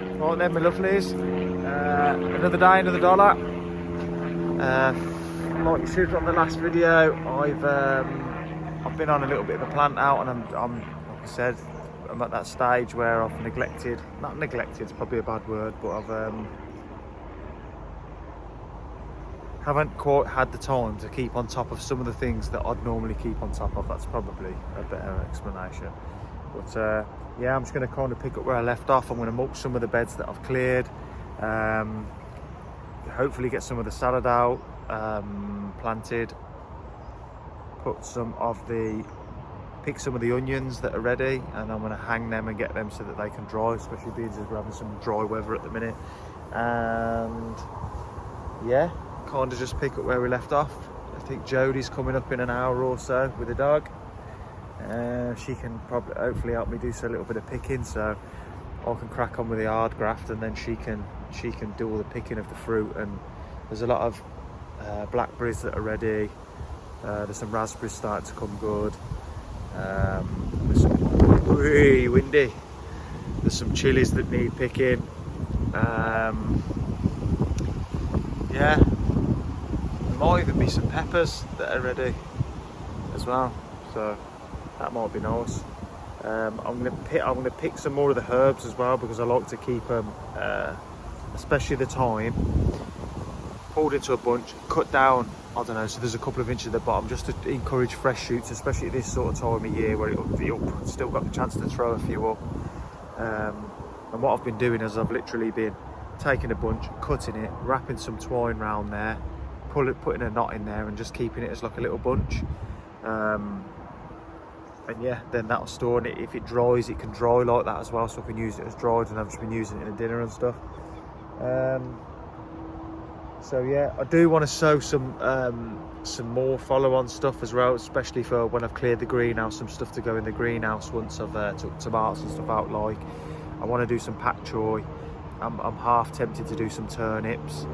Right then, my lovelies. Another day, another dollar. Like you said on the last video, I've been on a little bit of a plant out, and I'm like I said, I'm at that stage where I've neglected. Not neglected, it's probably a bad word, but I've haven't quite had the time to keep on top of some of the things that I'd normally keep on top of. That's probably a better explanation. But yeah, I'm just going to kind of pick up where I left off. I'm going to mulch some of the beds that I've cleared. Hopefully get some of the salad out, planted. Pick some of the onions that are ready, and I'm going to hang them and get them so that they can dry, especially beans as we're having some dry weather at the minute. And yeah, kind of just pick up where we left off. I think Jodie's coming up in an hour or so with the dog. She can probably hopefully help me do a little bit of picking, so I can crack on with the hard graft, and then she can do all the picking of the fruit. And there's a lot of blackberries that are ready. There's some raspberries starting to come good. There's some really windy. There's some chilies that need picking. Yeah, there might even be some peppers that are ready as well, so that might be nice. I'm gonna pick some more of the herbs as well, because I like to keep them, especially the thyme, pulled into a bunch, cut down, I don't know, so there's a couple of inches at the bottom, just to encourage fresh shoots, especially at this sort of time of year where you'll still got the chance to throw a few up. And what I've been doing is I've literally been taking a bunch, cutting it, wrapping some twine round there, putting a knot in there, and just keeping it as like a little bunch. And yeah, then that'll store, and if it dries, it can dry like that as well, so I can use it as dried, and I've just been using it in a dinner and stuff. So yeah, I do want to sow some more follow-on stuff as well, especially for when I've cleared the greenhouse, some stuff to go in the greenhouse once I've took tomatoes and stuff out. Like, I want to do some pak choy. I'm half tempted to do some turnips.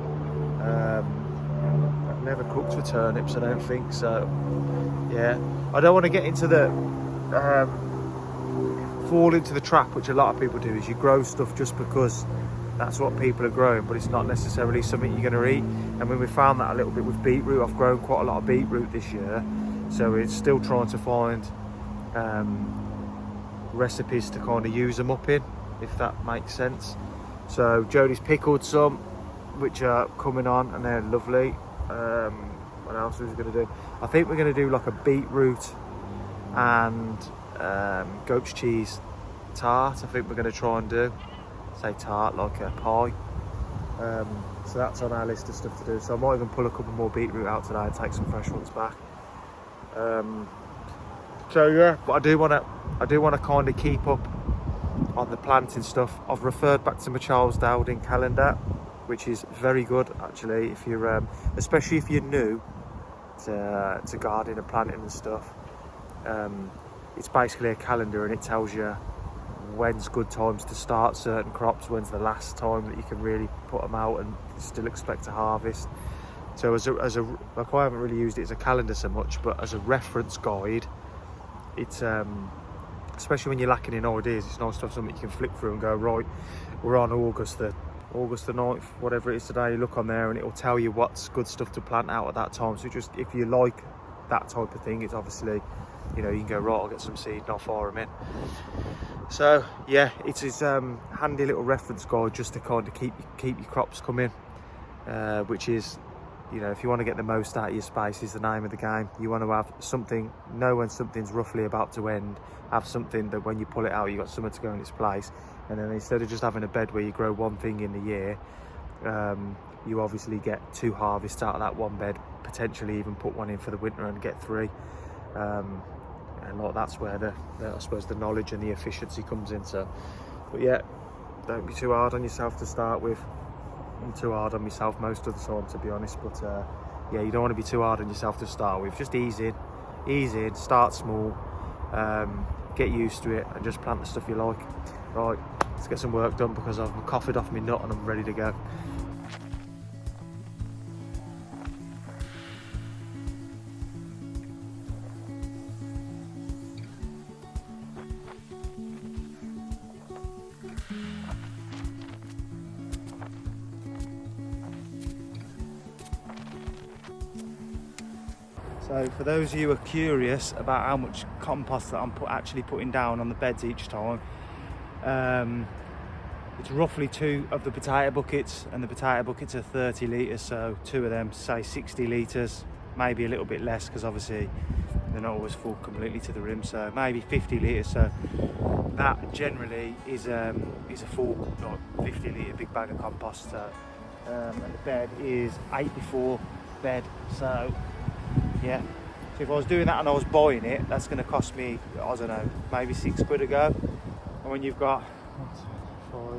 I've never cooked with turnips, I don't think, so yeah. I don't want to get into fall into the trap, which a lot of people do, is you grow stuff just because that's what people are growing, but it's not necessarily something you're going to eat. And when we found that a little bit with beetroot, I've grown quite a lot of beetroot this year, so it's still trying to find recipes to kind of use them up in, if that makes sense. So Jodie's pickled some, which are coming on, and they're lovely. What else is we going to do? I think we're going to do like a beetroot and goat's cheese tart. I think we're going to try and do, say tart, like a pie. So that's on our list of stuff to do. So I might even pull a couple more beetroot out today and take some fresh ones back. So yeah, but I do want to kind of keep up on the planting stuff. I've referred back to my Charles Dowding calendar, which is very good actually, if you're especially if you're new to gardening and planting and stuff. It's basically a calendar, and it tells you when's good times to start certain crops, when's the last time that you can really put them out and still expect to harvest. So as a like, I haven't really used it as a calendar so much, but as a reference guide, it's especially when you're lacking in ideas, it's nice to have something you can flick through and go, right, we're on August the 9th, whatever it is today. You look on there and it'll tell you what's good stuff to plant out at that time. So just, if you like that type of thing, it's obviously, you know, you can go, right, I'll get some seed and I'll fire them in. So yeah, it is handy little reference guide just to kind of keep your crops coming, which is, you know, if you want to get the most out of your space, is the name of the game. You want to have something, know when something's roughly about to end, have something that when you pull it out, you've got something to go in its place. And then instead of just having a bed where you grow one thing in the year, you obviously get 2 harvests out of that one bed, potentially even put one in for the winter and get 3. And like, that's where I suppose the knowledge and the efficiency comes in. So, but yeah, don't be too hard on yourself to start with. I'm too hard on myself most of the time, to be honest, but yeah, you don't want to be too hard on yourself to start with. Just ease in, start small, get used to it, and just plant the stuff you like. Right, let's get some work done, because I've coughed off my nut and I'm ready to go. So for those of you who are curious about how much compost that I'm actually putting down on the beds each time, it's roughly 2 of the potato buckets, and the potato buckets are 30 litres, so 2 of them, say 60 litres, maybe a little bit less because obviously they're not always full completely to the rim, so maybe 50 litres. So that generally is a full, like, 50 litre big bag of compost. So, and the bed is 84 bed, so yeah. So if I was doing that and I was buying it, that's going to cost me, I don't know, maybe £6 a go. And when you've got 24,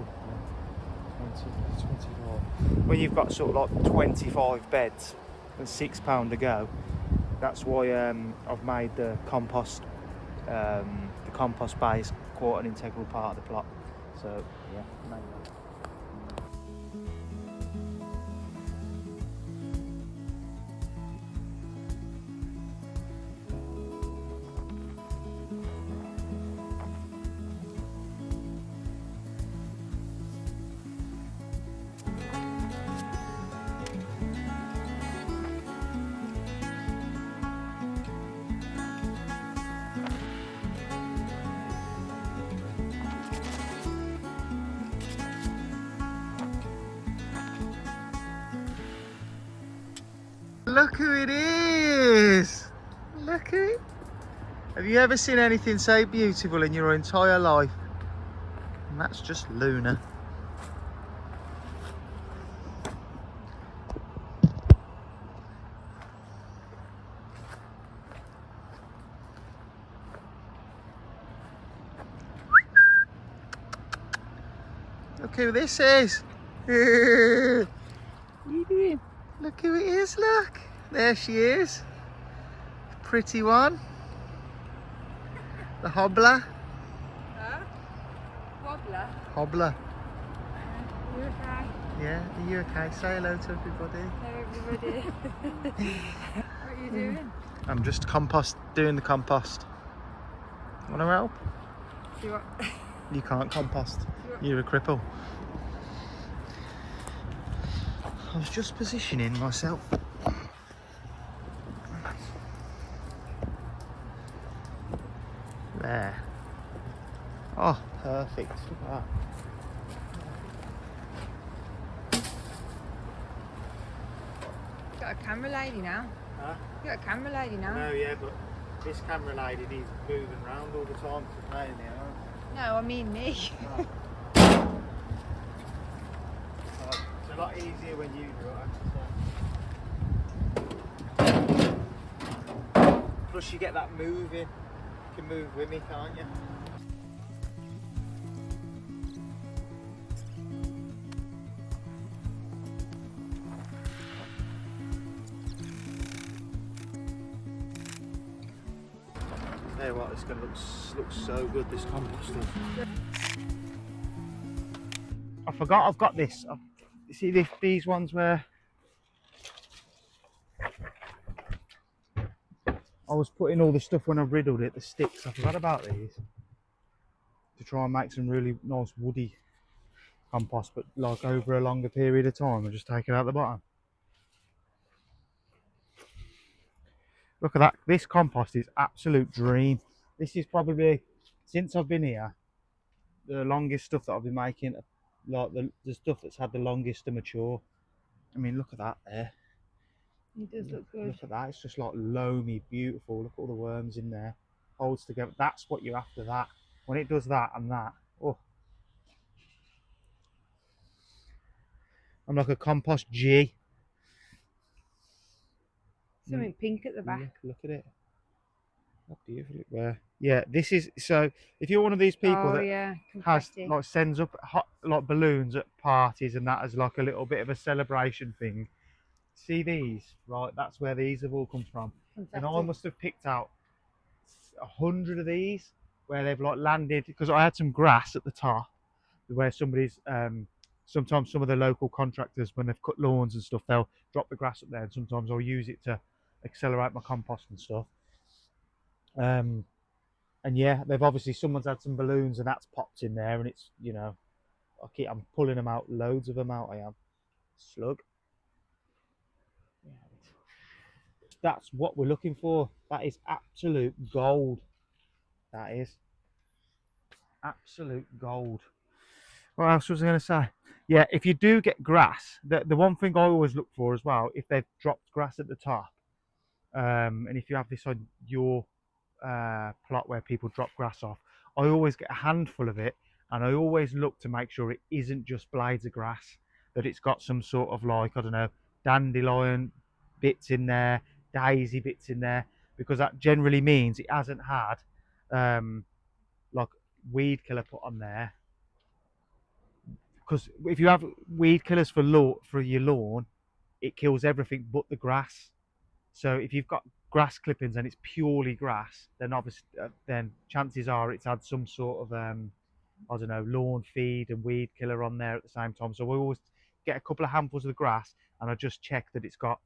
when you've got sort of like 25 beds and £6 a go, that's why I've made the compost base quite an integral part of the plot. So yeah, mainly. Look who it is! Look who it. Have you ever seen anything so beautiful in your entire life? And that's just Luna. Look who this is! What are you doing? Look who it is, look! There she is. Pretty one. The hobbler. Huh? Wobbler? Hobbler. You okay? Yeah, are you okay? Say hello to everybody. Hello everybody. What are you doing? I'm just doing the compost. Want to help? Do you want... You can't compost. You're a cripple. I was just positioning myself. There. Oh, perfect. Wow. You got a camera lady now. Huh? You got a camera lady now. No, yeah, but this camera lady needs moving around all the time to play in the air. No, I mean me. Oh. It's a lot easier when you do it. Plus you get that moving. You can move with me, can't you? Tell you what, it's going to look so good, this composting. I forgot I've got this. You see these ones where I was putting all the stuff when I riddled it, the sticks. I forgot about these to try and make some really nice woody compost, but like over a longer period of time. I just take it out the bottom. Look at that. This compost is absolute dream. This is probably, since I've been here, the longest stuff that I've been making, like the stuff that's had the longest to mature. I mean, look at that there. It does look good. Look at that. It's just like loamy, beautiful. Look at all the worms in there. Holds together. That's what you're after, that. When it does that and that. Oh. I'm like a compost G. Something pink at the back. Look at it. How beautiful it were. Yeah, this is, so if you're one of these people that has like sends up hot, like balloons at parties and that as like a little bit of a celebration thing, see these, right? That's where these have all come from. Confetti. And I must have picked out 100 of these where they've like landed, because I had some grass at the top where somebody's sometimes some of the local contractors, when they've cut lawns and stuff, they'll drop the grass up there, and sometimes I'll use it to accelerate my compost and stuff. And yeah, they've obviously, someone's had some balloons and that's popped in there, and it's, you know, I'm pulling them out, loads of them out. I am. Slug. Yeah. that's what we're looking for. That is absolute gold. That is absolute gold. What else was I going to say? Yeah, if you do get grass, the one thing I always look for as well, if they've dropped grass at the top, and if you have this on your plot where people drop grass off, I always get a handful of it, and I always look to make sure it isn't just blades of grass, that it's got some sort of, like, I don't know, dandelion bits in there, daisy bits in there, because that generally means it hasn't had like weed killer put on there. Because if you have weed killers for your lawn, it kills everything but the grass. So if you've got grass clippings and it's purely grass, then obviously then chances are it's had some sort of I don't know, lawn feed and weed killer on there at the same time. So we always get a couple of handfuls of the grass, and I just check that it's got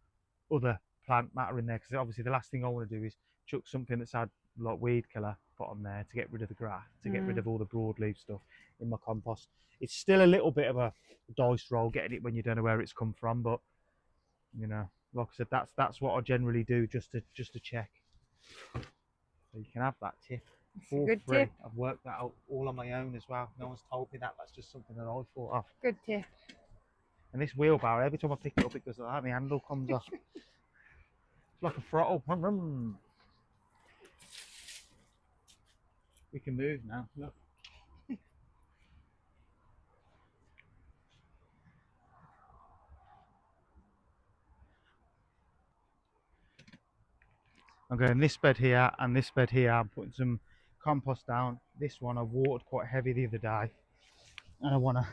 other plant matter in there, because obviously the last thing I want to do is chuck something that's had like weed killer put on there to get rid of the grass, to get rid of all the broadleaf stuff in my compost. It's still a little bit of a dice roll getting it when you don't know where it's come from, but you know, like I said, that's what I generally do, just to check. So you can have that tip for Good free. tip. I've worked that out all on my own as well. No one's told me that. That's just something that I thought of. Good tip. And this wheelbarrow, every time I pick it up, it goes like that, and the handle comes off. It's like a throttle. We can move now. Look. I'm going this bed here and this bed here. I'm putting some compost down. This one I watered quite heavy the other day, and I want to.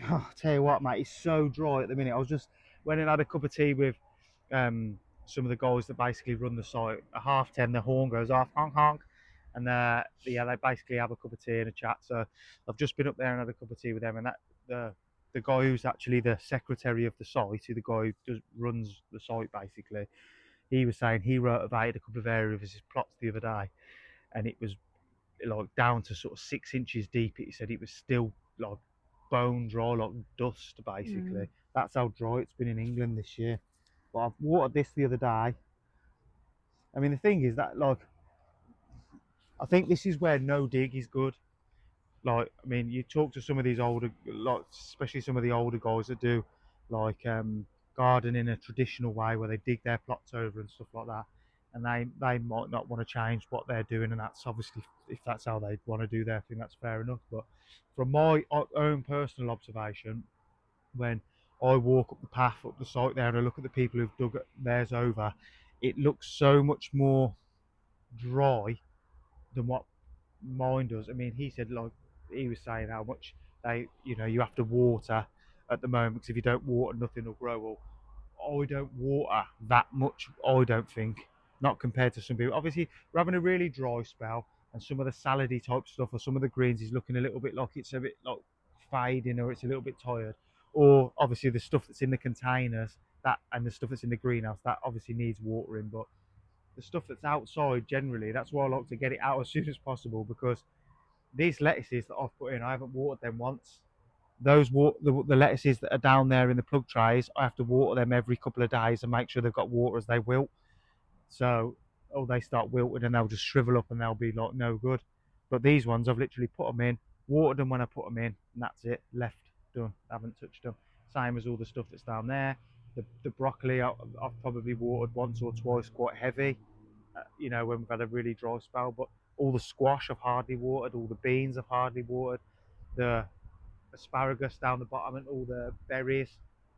Oh, tell you what, mate, it's so dry at the minute. I was just went and had a cup of tea with some of the guys that basically run the site. At 10:30, the horn goes off, honk honk, and yeah, they basically have a cup of tea and a chat. So I've just been up there and had a cup of tea with them, and that the guy who's actually the secretary of the site, who the guy who runs the site basically, he was saying he rotivated a couple of areas of his plots the other day, and it was like down to sort of 6 inches deep. He said it was still like bone dry, like dust basically. That's how dry it's been in England this year. But I've watered this the other day. I mean, the thing is that, like, I think this is where no dig is good. Like, I mean, you talk to some of these older, like, especially some of the older guys that do like garden in a traditional way, where they dig their plots over and stuff like that, and they might not want to change what they're doing, and that's obviously, if that's how they want to do their thing, that's fair enough. But from my own personal observation, when I walk up the path up the site there and I look at the people who've dug theirs over, it looks so much more dry than what mine does. I mean, he said, like, he was saying how much you have to water at the moment, because if you don't water, nothing will grow. Well, I don't water that much, I don't think, not compared to some people. Obviously, we're having a really dry spell, and some of the salady type stuff or some of the greens is looking a little bit like it's a bit like fading, or it's a little bit tired. Or obviously the stuff that's in the containers, that, and the stuff that's in the greenhouse, that obviously needs watering. But the stuff that's outside, generally, that's why I like to get it out as soon as possible, because these lettuces that I've put in, I haven't watered them once. The lettuces that are down there in the plug trays, I have to water them every couple of days and make sure they've got water as they wilt. So, they start wilting and they'll just shrivel up and they'll be like no good. But these ones, I've literally put them in, watered them when I put them in, and that's it. Left, done. Haven't touched them. Same as all the stuff that's down there. The broccoli, I've probably watered once or twice, quite heavy. When we've had a really dry spell. But all the squash I've hardly watered. All the beans I've hardly watered. The asparagus down the bottom and all the berries,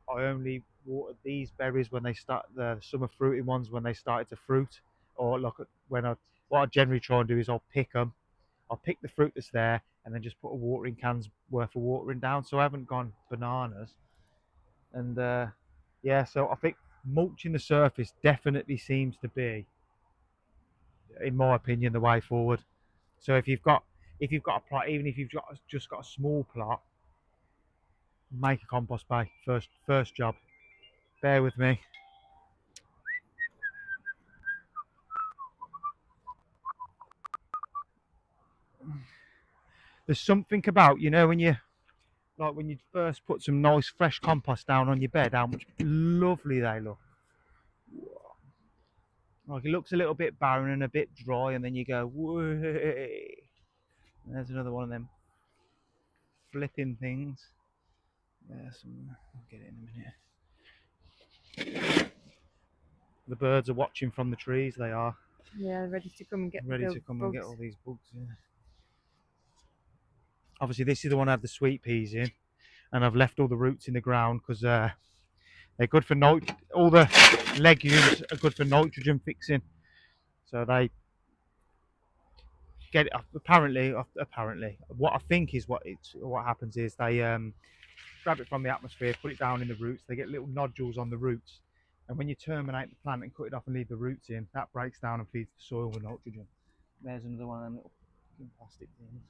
I only watered these berries when they start, the summer fruiting ones, when they started to fruit. Or look, what I generally try and do is I'll pick the fruit that's there, and then just put a watering can's worth of watering down, so I haven't gone bananas. And yeah, so I think mulching the surface definitely seems to be, in my opinion, the way forward. So if you've got a plot, even if you've just got a small plot, make a compost bay first job. Bear with me. There's something about, when you first put some nice fresh compost down on your bed, how much lovely they look. Like it looks a little bit barren and a bit dry, and then you go, "Way!" There's another one of them flipping things. There's some. I'll get it in a minute. The birds are watching from the trees. They are Yeah, ready to come and get ready the to come and bugs. get all these bugs. Yeah. Obviously, this is the one I have the sweet peas in, and I've left all the roots in the ground because they're good for all the legumes are good for nitrogen fixing. So they get it. Apparently, what I think is what happens is they grab it from the atmosphere, put it down in the roots. They get little nodules on the roots, and when you terminate the plant and cut it off and leave the roots in, that breaks down and feeds the soil with nitrogen. There's another one of them little plastic things.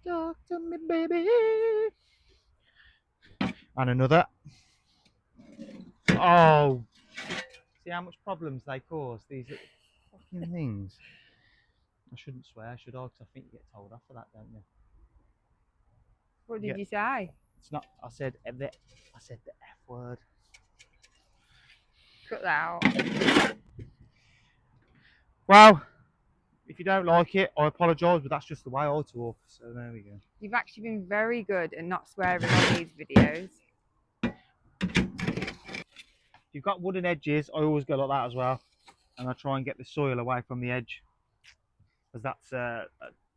Talk to me, baby. And another. Oh, see how much problems they cause, these little fucking things. I shouldn't swear, should I? Because I think you get told off for that, don't you? What did you say? It's not. I said the F word. Cut that out. Well, if you don't like it, I apologise, but that's just the way I talk. So there we go. You've actually been very good at not swearing on these videos. If you've got wooden edges, I always go like that as well, and I try and get the soil away from the edge, because that's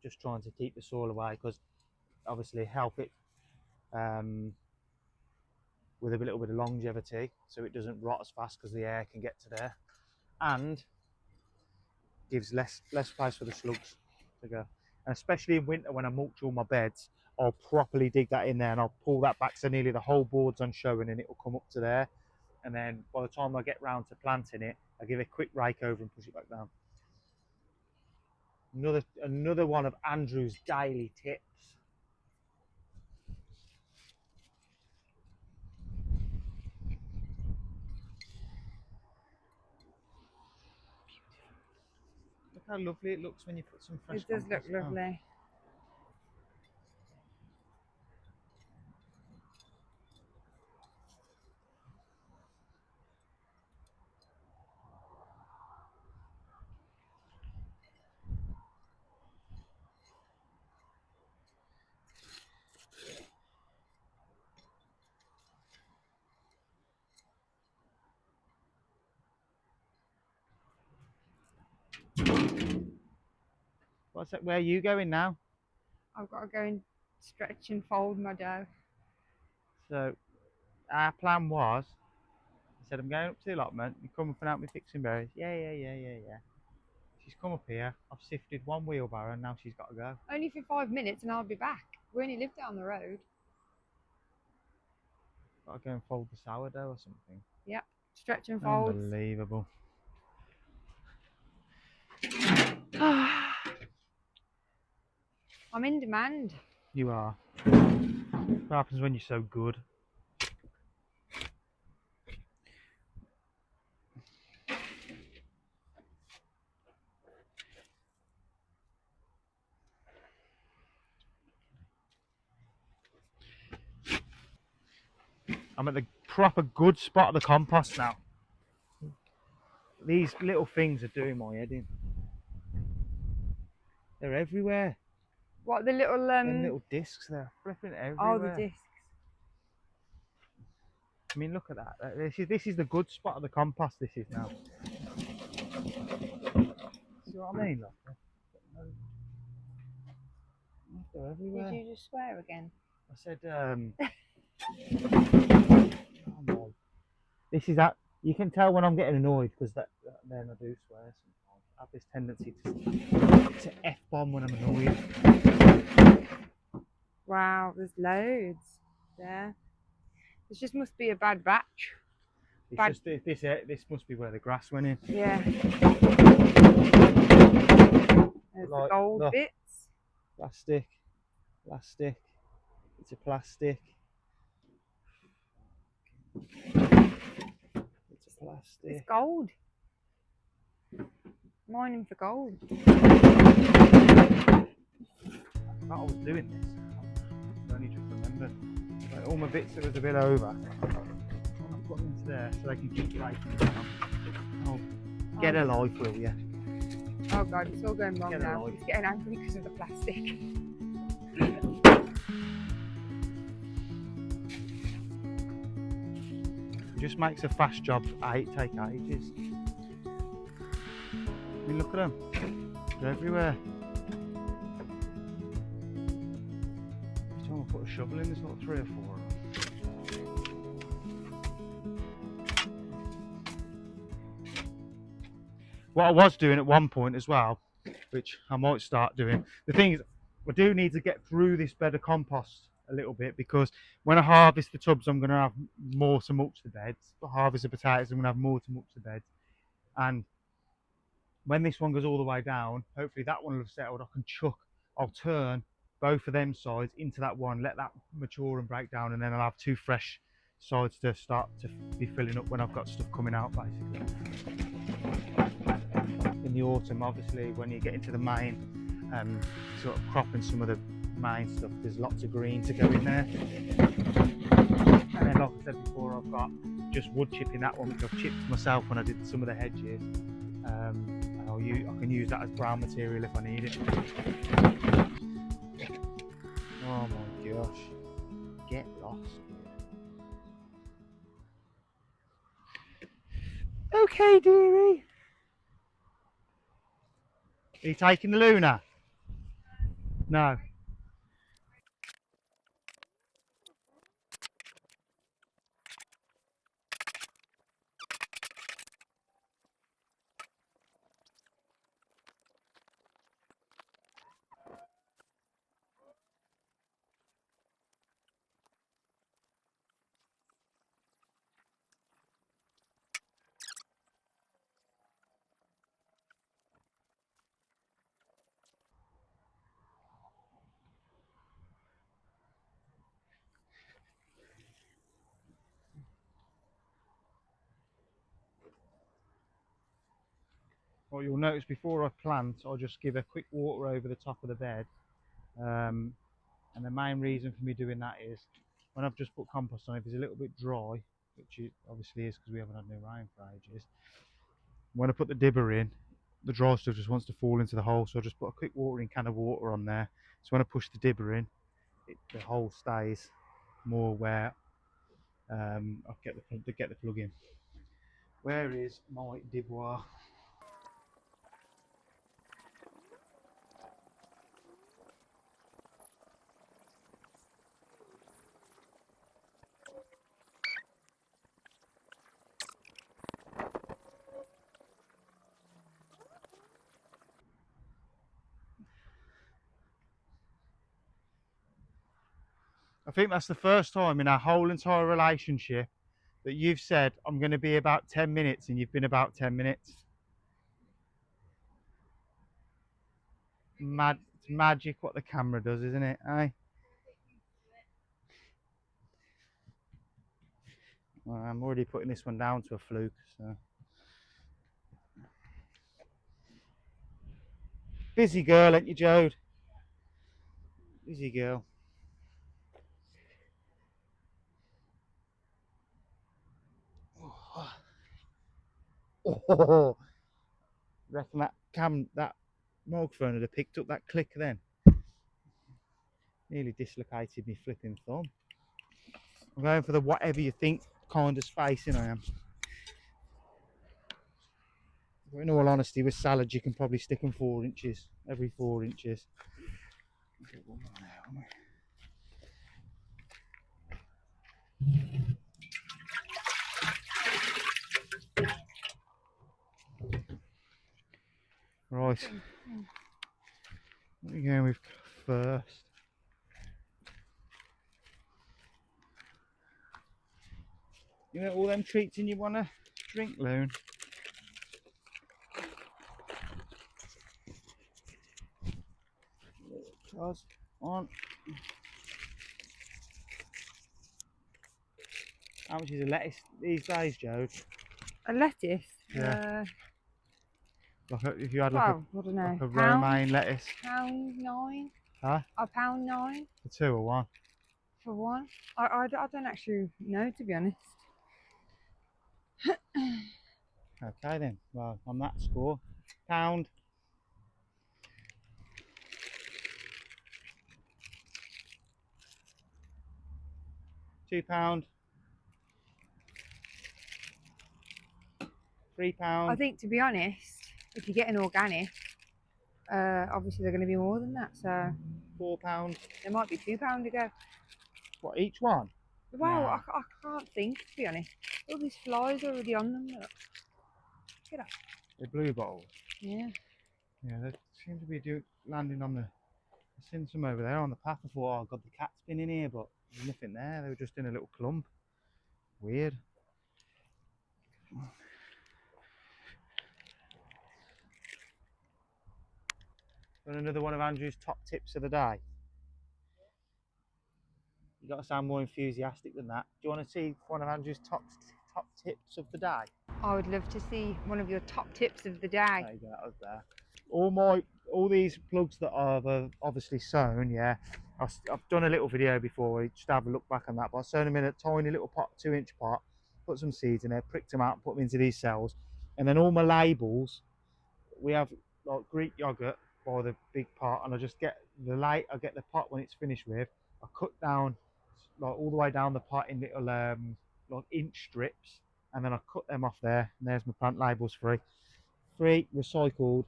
just trying to keep the soil away, because obviously help it with a little bit of longevity, so it doesn't rot as fast because the air can get to there, and gives less place for the slugs to go. And especially in winter when I mulch all my beds, I'll properly dig that in there and I'll pull that back so nearly the whole board's unshowing and it will come up to there. And then by the time I get round to planting it, I give it a quick rake over and push it back down. Another one of Andrew's daily tips. Look how lovely it looks when you put some fresh It does look compost down. lovely. What's that? Where are you going now? I've got to go and stretch and fold my dough. So our plan was, I said I'm going up to the allotment, you come up and help me fixing berries. Yeah. She's come up here, I've sifted one wheelbarrow and now she's got to go. Only for 5 minutes and I'll be back. We only live down the road. Got to go and fold the sourdough or something. Yep, stretch and fold. Unbelievable. I'm in demand. You are. What happens when you're so good? I'm at the proper good spot of the compost now. These little things are doing my head in. They're everywhere. What, the little Them little discs, they're flipping everywhere. Oh, the discs. I mean, look at that. This is the good spot of the compost. This is now. See what I mean? Look, they're everywhere. Did you just swear again? I said, oh no. This is that. You can tell when I'm getting annoyed because then I do swear sometimes. I have this tendency to F-bomb when I'm annoyed. Wow, there's loads there. This just must be a bad batch. It's just this must be where the grass went in. Yeah. There's the gold bits. Plastic. It's a plastic. It's a plastic. It's gold. Mining for gold. I was doing this. I only just remembered. Like all my bits that was a bit over. I'm put them into there so they can keep breaking down. Oh, get a life, will you? Oh god, it's all going wrong Get now. alive. It's getting angry because of the plastic. It just makes a fast job take ages. I mean, look at them. They're everywhere. Every time I put a shovel in, there's like 3 or 4 of them. What I was doing at one point as well, which I might start doing, the thing is, I do need to get through this bed of compost a little bit, because when I harvest the tubs, I'm going to have more to mulch the beds. If I harvest the potatoes, I'm going to have more to mulch the beds. And when this one goes all the way down, hopefully that one will have settled. I'll turn both of them sides into that one, let that mature and break down, and then I'll have 2 fresh sides to start to be filling up when I've got stuff coming out, basically. In the autumn, obviously, when you get into the main sort of crop and some of the main stuff, there's lots of green to go in there. And then, like I said before, I've got just wood chipping that one, which I've chipped myself when I did some of the hedges. And I can use that as brown material if I need it. Oh my gosh, get lost. Okay, dearie. Are you taking the Luna? No. What you'll notice before I plant, I'll just give a quick water over the top of the bed. And the main reason for me doing that is when I've just put compost on, if it's a little bit dry, which it obviously is because we haven't had no rain for ages, when I put the dibber in, the dry stuff just wants to fall into the hole, so I just put a quick watering can of water on there. So when I push the dibber in, the hole stays more where I'll get the plug in. Where is my dibboir? I think that's the first time in our whole entire relationship that you've said I'm going to be about 10 minutes and you've been about 10 minutes. It's magic what the camera does, isn't it? Eh? Well, I'm already putting this one down to a fluke. So. Busy girl, ain't you, Jode? Busy girl. Oh, reckon that microphone would have picked up that click then. Nearly dislocated me flipping thumb. I'm going for the whatever you think kind of spacing I am. But in all honesty, with salads you can probably stick them 4 inches, every 4 inches. Right, what are we going with first? You know all them treats and you want to drink, Loon? Charles, on. How much is a lettuce these days, Joe? A lettuce? Yeah. If you had like, Well, I don't know. like a romaine lettuce. £1.09? Huh? £1.09 For 2 or 1? for one? I don't actually know, to be honest. Okay then, well, on that score, pound, £2, I £3, think, to be honest, if you get an organic, obviously they're going to be more than that. So £4. there might be £2 to go. What, each one? Wow, Nah, I can't think, to be honest. All these flies already on them. Look. Look at that. the blue bottles. Yeah. Yeah, they seem to be landing on the. I've seen some over there on the path. I thought, oh god, the cat's been in here, but there's nothing there. They were just in a little clump. Weird. And another one of Andrew's top tips of the day. You got to sound more enthusiastic than that. Do you want to see one of Andrew's top tips of the day? I would love to see one of your top tips of the day. There you go, that was there. All these plugs that I've obviously sown, yeah. I've done a little video before, just have a look back on that. But I sown them in a tiny little pot, 2-inch pot, put some seeds in there, pricked them out, and put them into these cells, and then all my labels. We have like Greek yogurt by the big pot, and I just get I get the pot when it's finished with. I cut down like all the way down the pot in little like inch strips, and then I cut them off there. And there's my plant labels free, recycled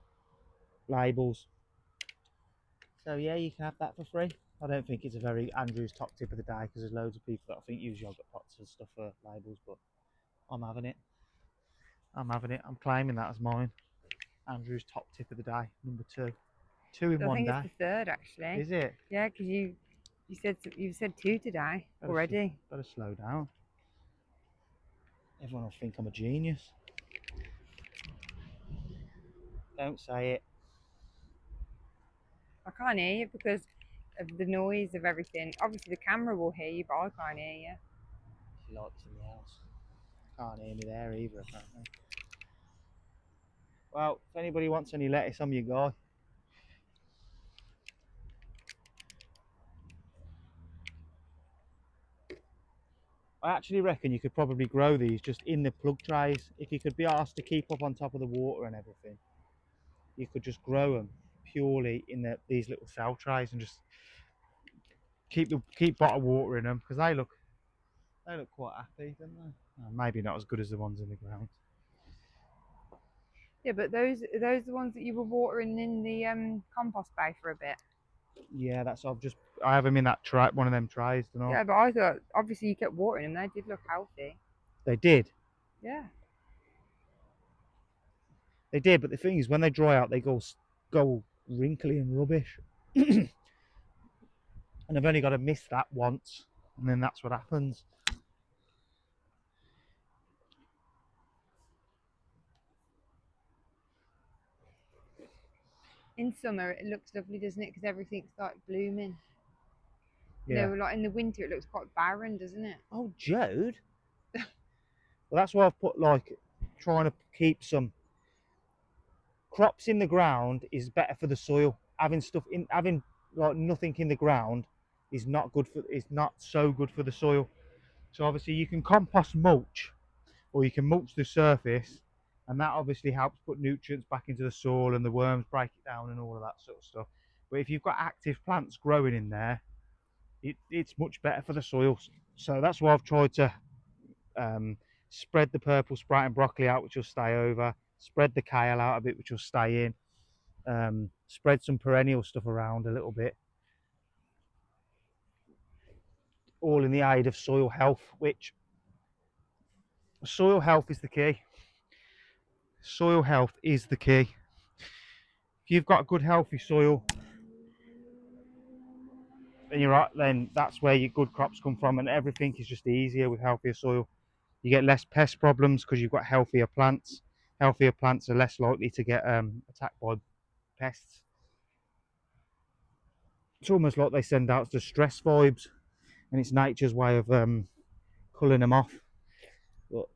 labels. So yeah, you can have that for free. I don't think it's a very Andrew's top tip of the day because there's loads of people that I think use yogurt pots and stuff for labels, but I'm having it. I'm having it. I'm claiming that as mine. Andrew's top tip of the day, number 2. 2 in I one think day. it's the third, actually. Is it? Yeah, because you said 2 today already. Better slow down. Everyone will think I'm a genius. Don't say it. I can't hear you because of the noise of everything. Obviously, the camera will hear you, but I can't hear you. She likes in the house. Can't hear me there either, apparently. Well, if anybody wants any lettuce, I'm your guy. I actually reckon you could probably grow these just in the plug trays. If you could be asked to keep up on top of the water and everything, you could just grow them purely in these little cell trays and just keep bottled water in them because they look quite happy, don't they? Maybe not as good as the ones in the ground. Yeah, but those are those the ones that you were watering in the compost bay for a bit. Yeah, I have them in that tray, one of them trays, don't I? Yeah, but I thought obviously you kept watering them. They did look healthy. They did. Yeah. They did, but the thing is, when they dry out, they go wrinkly and rubbish. And I've only got to miss that once, and then that's what happens. In summer, it looks lovely, doesn't it? Because everything's like blooming. Yeah. You know, like in the winter, it looks quite barren, doesn't it? Oh, Jode. Well, that's why I've put trying to keep some crops in the ground is better for the soil. Having like nothing in the ground is not so good for the soil. So obviously you can compost mulch, or you can mulch the surface, and that obviously helps put nutrients back into the soil and the worms break it down and all of that sort of stuff. But if you've got active plants growing in there, it's much better for the soil. So that's why I've tried to spread the purple sprouting broccoli out, which will stay over, spread the kale out a bit, which will stay in, spread some perennial stuff around a little bit, all in the aid of soil health, which soil health is the key. Soil health is the key. If you've got good healthy soil, then that's where your good crops come from, and everything is just easier with healthier soil. You get less pest problems because you've got healthier plants. Healthier plants are less likely to get attacked by pests. It's almost like they send out the stress vibes, and it's nature's way of culling them off. But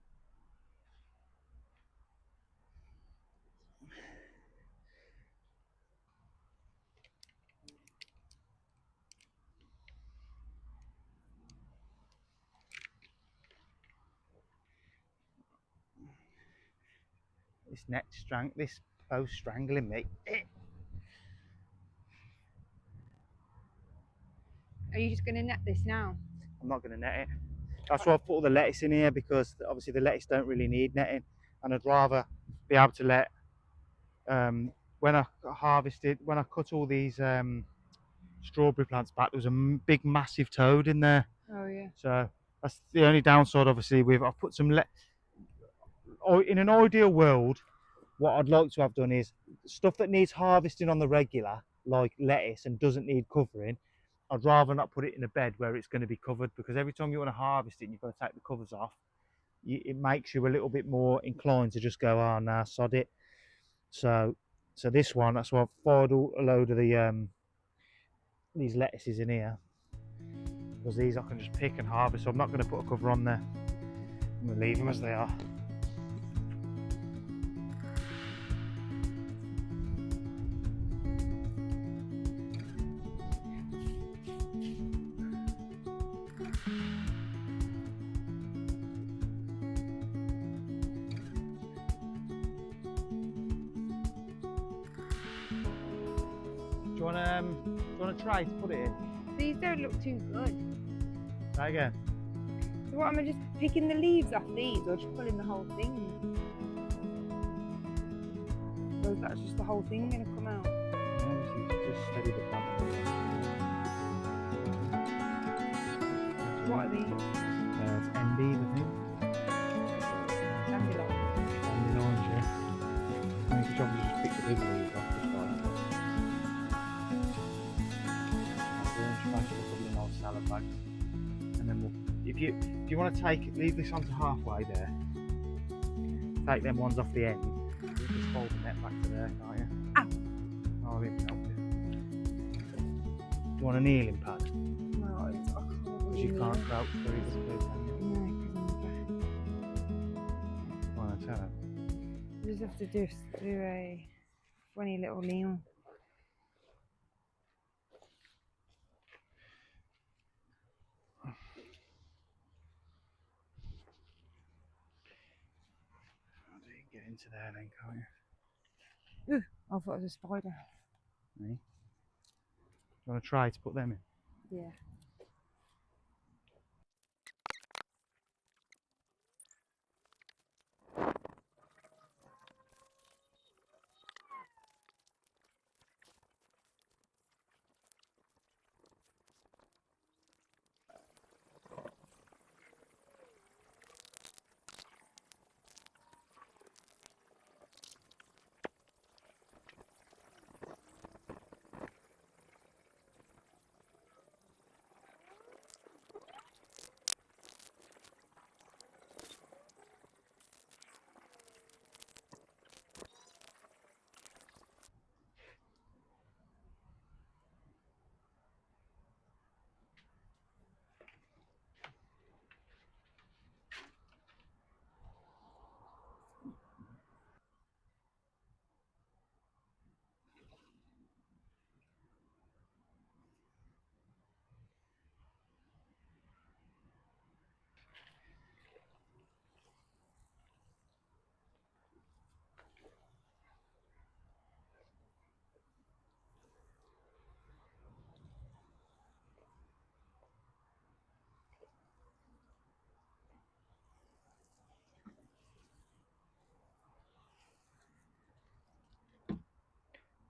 This post strangling me. Are you just going to net this now? I'm not going to net it. That's why I've put all the lettuce in here, because obviously the lettuce don't really need netting, and I'd rather be able to let when I cut all these strawberry plants back, there was a big massive toad in there. Oh yeah. So that's the only downside. Obviously, I've put some in an ideal world, what I'd like to have done is stuff that needs harvesting on the regular, like lettuce, and doesn't need covering. I'd rather not put it in a bed where it's going to be covered, because every time you want to harvest it and you've got to take the covers off, it makes you a little bit more inclined to just go, oh nah, sod it. So this one, that's why I've fired a load of the these lettuces in here, because these I can just pick and harvest. So I'm not going to put a cover on there. I'm going to leave them as they are. Do you want to try to put it in? These don't look too good. Try again. So what, am I just picking the leaves off these, or just pulling the whole thing? Or is that just the whole thing going to come out? Just steady the plant. What are these? It's endive, I think. Dandelion. Dandelions, yeah. I mean, you could obviously just pick the big leaves off, just like that. I'll try to put a couple of old salad bags, and then if you want to leave this onto halfway there, take them ones off the end. You just fold the net back to there, can't you? Ah. Oh, I didn't help you. Do you want a kneeling pad? No, I can't. Because you can't crouch very easily, can you? No, because Well, I tell you. you just have to do a funny little meal. Get into there then, can't you? Ooh, I thought it was a spider. Me? You want to try to put them in? Yeah.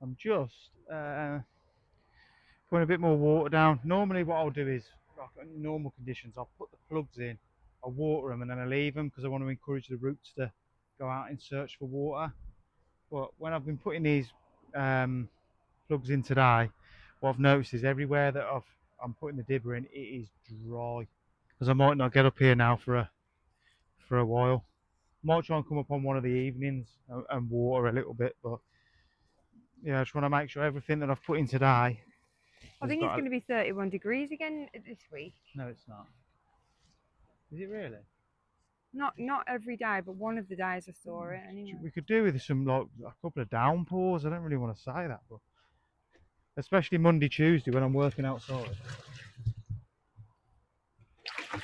I'm just putting a bit more water down. Normally what I'll do is, like in normal conditions, I'll put the plugs in, I'll water them, and then I leave them, because I want to encourage the roots to go out in search for water. But when I've been putting these plugs in today, what I've noticed is everywhere that I'm putting the dibber in, it is dry, because I might not get up here now for a while. Might try and come up on one of the evenings and water a little bit, but yeah, I just want to make sure everything that I've put in today. I think it's going to be 31 degrees again this week. No, it's not. Is it really? Not every day, but one of the days I saw it anyway. We could do with some, like, a couple of downpours. I don't really want to say that, but especially Monday, Tuesday when I'm working outside.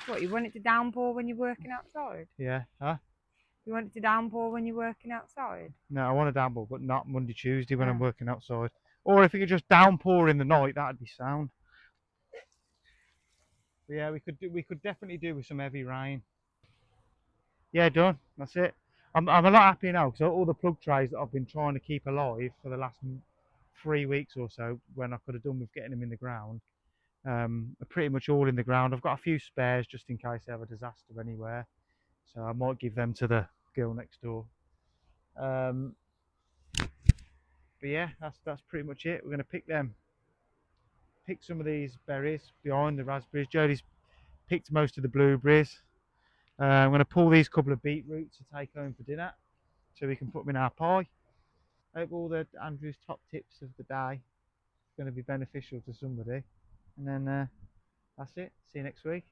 What, you want it to downpour when you're working outside? Yeah, huh? You want it to downpour when you're working outside? No, I want a downpour, but not Monday, Tuesday when I'm Oh. working outside. Or if it could just downpour in the night, that'd be sound. But yeah, we could definitely do with some heavy rain. Yeah, done. That's it. I'm a lot happier now because all the plug trays that I've been trying to keep alive for the last 3 weeks or so, when I could have done with getting them in the ground, are pretty much all in the ground. I've got a few spares just in case they have a disaster anywhere, so I might give them to the girl next door. But yeah, that's pretty much it. We're gonna pick some of these berries behind the raspberries. Jodie's picked most of the blueberries. I'm going to pull these couple of beetroots to take home for dinner so we can put them in our pie. I hope all the Andrew's top tips of the day are going to be beneficial to somebody. And then that's it. See you next week.